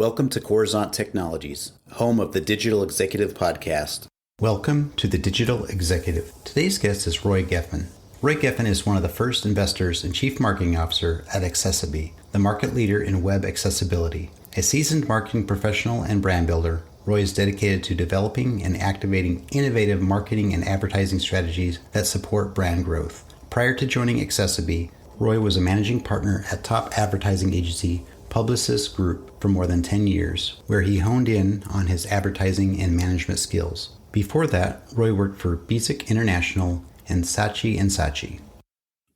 Welcome to Coruzant Technologies, home of the Digital Executive Podcast. Welcome to the Digital Executive. Today's guest is Roy Gefen. Roy Gefen is one of the first investors and chief marketing officer at accessiBe, the market leader in web accessibility. A seasoned marketing professional and brand builder, Roy is dedicated to developing and activating innovative marketing and advertising strategies that support brand growth. Prior to joining accessiBe, Roy was a managing partner at top advertising agency Publicis Group for more than 10 years, where he honed in on his advertising and management skills. Before that, Roy worked for Bezic International and Saatchi & Saatchi.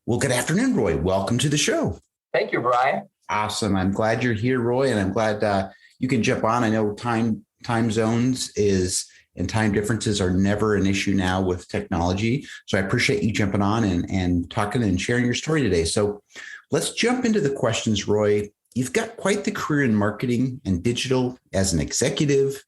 Well, good afternoon, Roy. Welcome to the show. Thank you, Brian. Awesome. I'm glad you're here, Roy, and I'm glad you can jump on. I know time zones and time differences are never an issue now with technology. So I appreciate you jumping on and talking and sharing your story today. So let's jump into the questions, Roy. You've got quite the career in marketing and digital as an executive,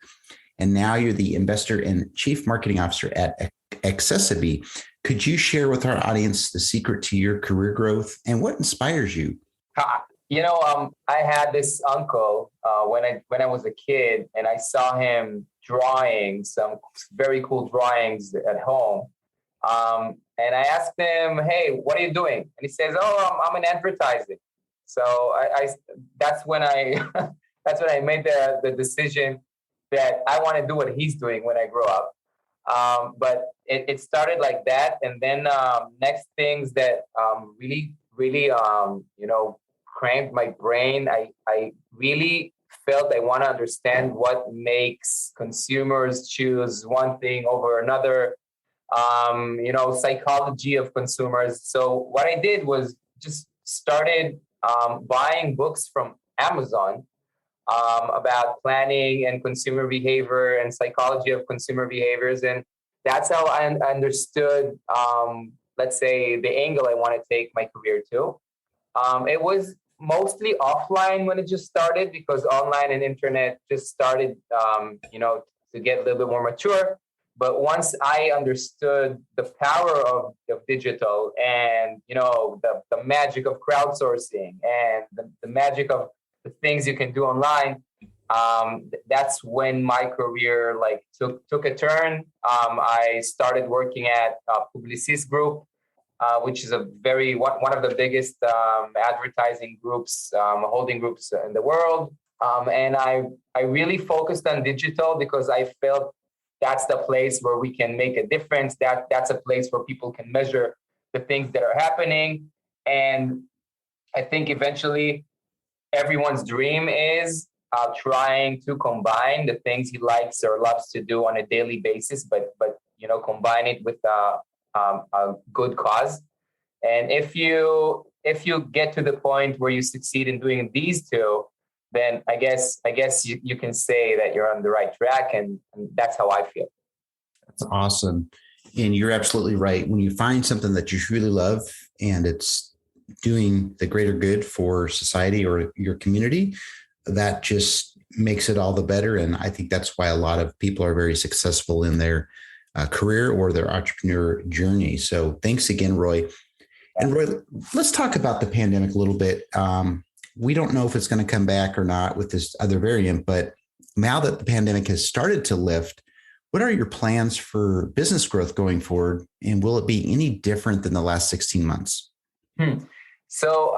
and now you're the investor and chief marketing officer at accessiBe. Could you share with our audience the secret to your career growth and what inspires you? I had this uncle when I was a kid, and I saw him drawing some very cool drawings at home. And I asked him, "Hey, what are you doing?" And he says, "Oh, I'm in advertising." So that's when I made the decision that I want to do what he's doing when I grow up. But it started like that, and then next things that really cramped my brain. I really felt I want to understand what makes consumers choose one thing over another. Psychology of consumers. So what I did was just started buying books from Amazon about planning and consumer behavior and psychology of consumer behaviors. And that's how I understood, let's say, the angle I want to take my career to. It was mostly offline when it just started, because online and internet just started, to get a little bit more mature. But once I understood the power of digital and, the magic of crowdsourcing and the magic of the things you can do online, that's when my career took a turn. I started working at Publicis Group, which is one of the biggest advertising groups, holding groups in the world. And I really focused on digital because I felt that's the place where we can make a difference. That's a place where people can measure the things that are happening. And I think eventually everyone's dream is trying to combine the things he likes or loves to do on a daily basis, but combine it with a good cause. And if you get to the point where you succeed in doing these two, then I guess you can say that you're on the right track, and that's how I feel. That's awesome. And you're absolutely right. When you find something that you really love and it's doing the greater good for society or your community, that just makes it all the better. And I think that's why a lot of people are very successful in their career or their entrepreneur journey. So thanks again, Roy. And Roy, let's talk about the pandemic a little bit. We don't know if it's going to come back or not with this other variant, but now that the pandemic has started to lift, what are your plans for business growth going forward? And will it be any different than the last 16 months? So,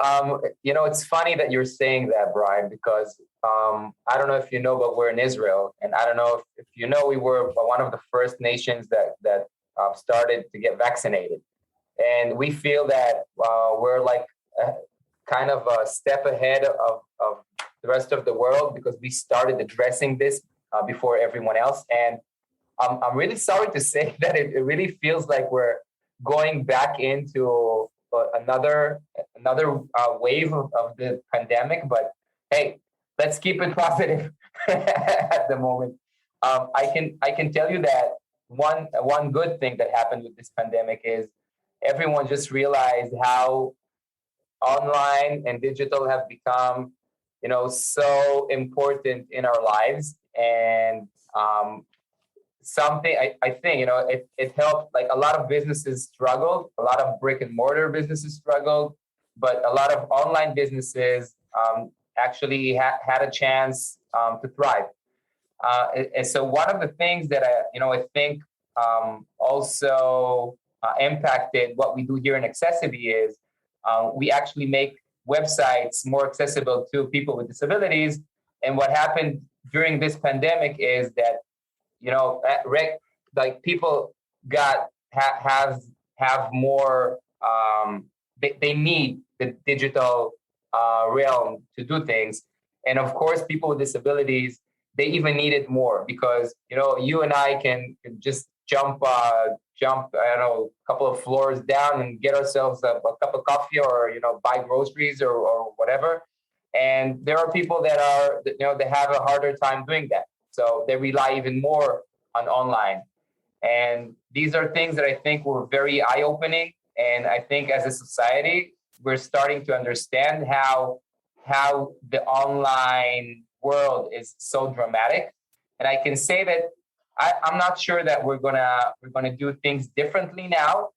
it's funny that you're saying that, Brian, because I don't know if you know, but we're in Israel. And I don't know if you know, we were one of the first nations that started to get vaccinated. And we feel that we're like kind of a step ahead of the rest of the world because we started addressing this before everyone else. And I'm really sorry to say that it really feels like we're going back into another wave of the pandemic. But hey, let's keep it positive at the moment. I can tell you that one good thing that happened with this pandemic is everyone just realized how online and digital have become, so important in our lives. And something I think, it helped. Like a lot of businesses struggled, a lot of brick and mortar businesses struggled, but a lot of online businesses actually had a chance to thrive. And so one of the things that I think also impacted what we do here in accessiBe is we actually make websites more accessible to people with disabilities. And what happened during this pandemic is that like people have more. They need the digital realm to do things, and of course, people with disabilities, they even need it more because you and I can just jump I don't know, a couple of floors down and get ourselves a cup of coffee or buy groceries or whatever. And there are people that are they have a harder time doing that, so they rely even more on online. And these are things that I think were very eye-opening. And I think as a society, we're starting to understand how the online world is so dramatic. And I can say that I'm not sure that we're gonna do things differently now.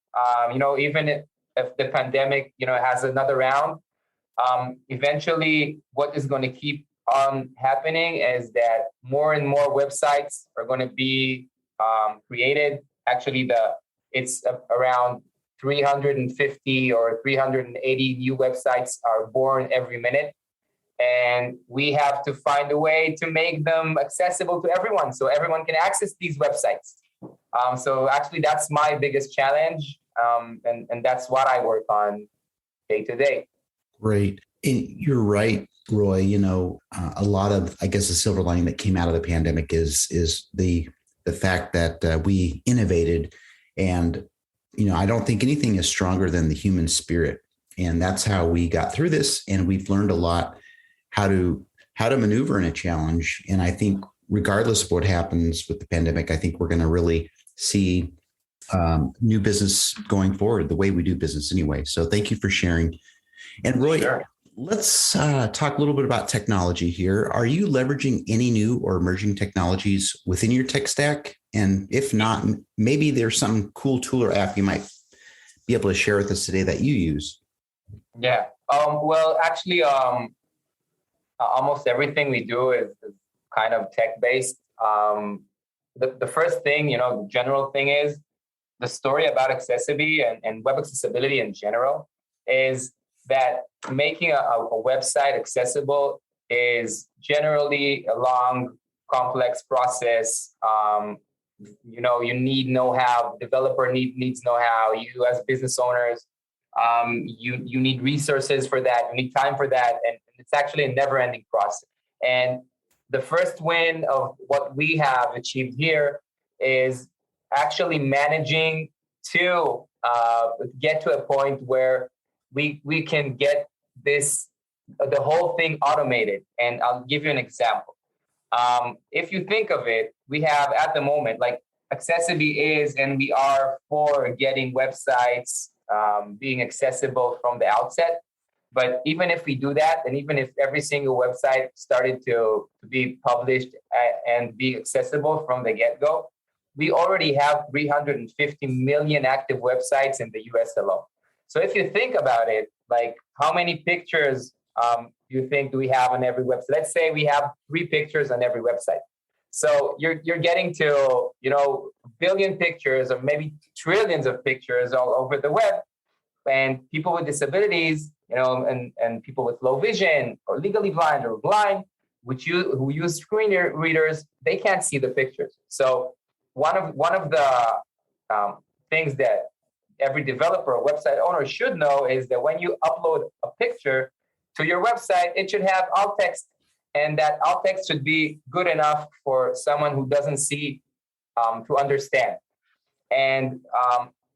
Even if the pandemic has another round, eventually what is going to keep on happening is that more and more websites are going to be created. Actually, it's around 350 or 380 new websites are born every minute. And we have to find a way to make them accessible to everyone so everyone can access these websites. So actually, that's my biggest challenge. And that's what I work on day to day. Great. And you're right, Roy. A lot of, I guess, the silver lining that came out of the pandemic is the fact that we innovated. And, I don't think anything is stronger than the human spirit. And that's how we got through this. And we've learned a lot how to maneuver in a challenge. And I think regardless of what happens with the pandemic, I think we're going to really see new business going forward, the way we do business anyway. So thank you for sharing. And Roy, Sure. Let's talk a little bit about technology here. Are you leveraging any new or emerging technologies within your tech stack? And if not, maybe there's some cool tool or app you might be able to share with us today that you use. Yeah. Well, actually, almost everything we do is kind of tech-based. The first thing, the general thing is the story about accessiBe and web accessibility in general is that making a website accessible is generally a long, complex process. You need know-how, developer needs know-how. You as business owners, you need resources for that. You need time for that. And it's actually a never-ending process. And the first win of what we have achieved here is actually managing to get to a point where we can get the whole thing automated. And I'll give you an example. If you think of it, we have at the moment, like accessiBe is, and we are for getting websites being accessible from the outset. But even if we do that, and even if every single website started to be published and be accessible from the get-go, we already have 350 million active websites in the US alone. So if you think about it, like how many pictures you think do we have on every website? Let's say we have 3 pictures on every website. So you're getting to, a billion pictures or maybe trillions of pictures all over the web. And people with disabilities, and people with low vision or legally blind or blind, who use screen readers, they can't see the pictures. So one of the things that every developer or website owner should know is that when you upload a picture to your website, it should have alt text, and that alt text should be good enough for someone who doesn't see to understand. And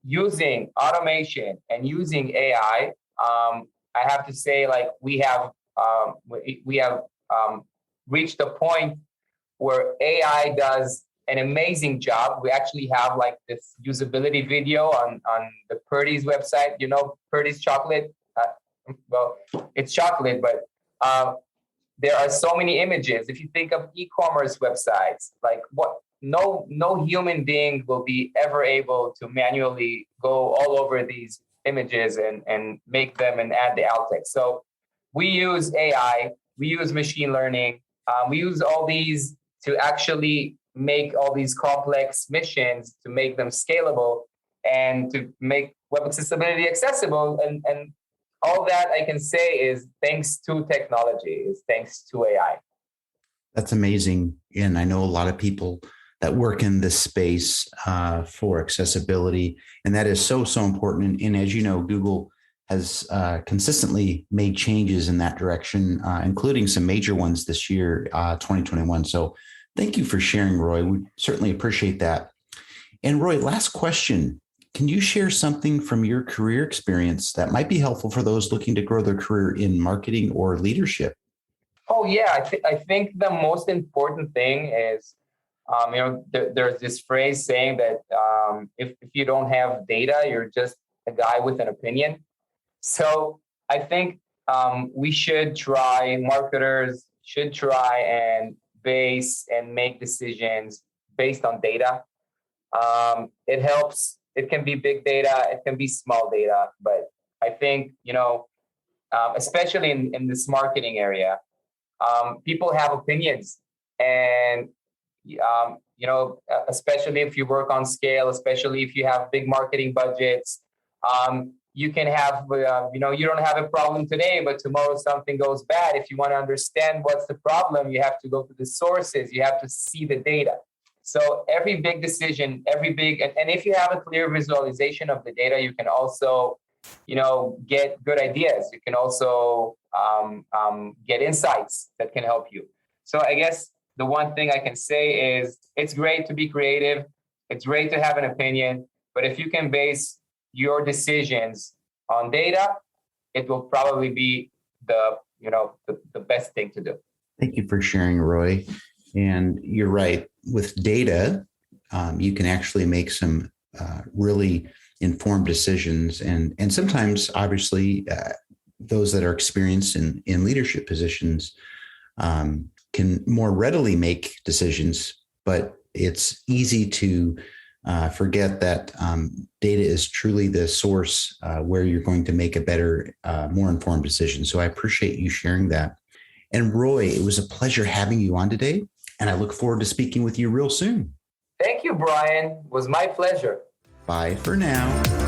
using automation and using AI, I have to say, like we have reached a point where AI does an amazing job. We actually have like this usability video on the Purdy's website. Purdy's chocolate. Well, it's chocolate, but there are so many images. If you think of e-commerce websites, like no human being will be ever able to manually go all over these images and make them and add the alt text. So we use AI, we use machine learning, We use all these to actually make all these complex missions, to make them scalable and to make web accessibility accessible. And all that I can say is thanks to technology, is thanks to AI. That's amazing. And I know a lot of people that work in this space for accessibility. And that is so, so important. And as you know, Google has consistently made changes in that direction, including some major ones this year, 2021. So thank you for sharing, Roy. We certainly appreciate that. And Roy, last question. Can you share something from your career experience that might be helpful for those looking to grow their career in marketing or leadership? Oh, yeah. I think the most important thing is, there's this phrase saying that if you don't have data, you're just a guy with an opinion. So I think marketers should try and base and make decisions based on data. It helps. It can be big data, it can be small data, but I think, especially in this marketing area, people have opinions, and especially if you work on scale, especially if you have big marketing budgets, you can have, you don't have a problem today, but tomorrow something goes bad. If you want to understand what's the problem, you have to go to the sources, you have to see the data. So every big decision, and if you have a clear visualization of the data, you can also, get good ideas. You can also get insights that can help you. So I guess the one thing I can say is it's great to be creative. It's great to have an opinion, but if you can base your decisions on data, it will probably be the best thing to do. Thank you for sharing, Roy. And you're right. With data, you can actually make some really informed decisions. And sometimes, obviously, those that are experienced in leadership positions can more readily make decisions. But it's easy to forget that data is truly the source where you're going to make a better, more informed decision. So I appreciate you sharing that. And Roy, it was a pleasure having you on today. And I look forward to speaking with you real soon. Thank you, Brian. It was my pleasure. Bye for now.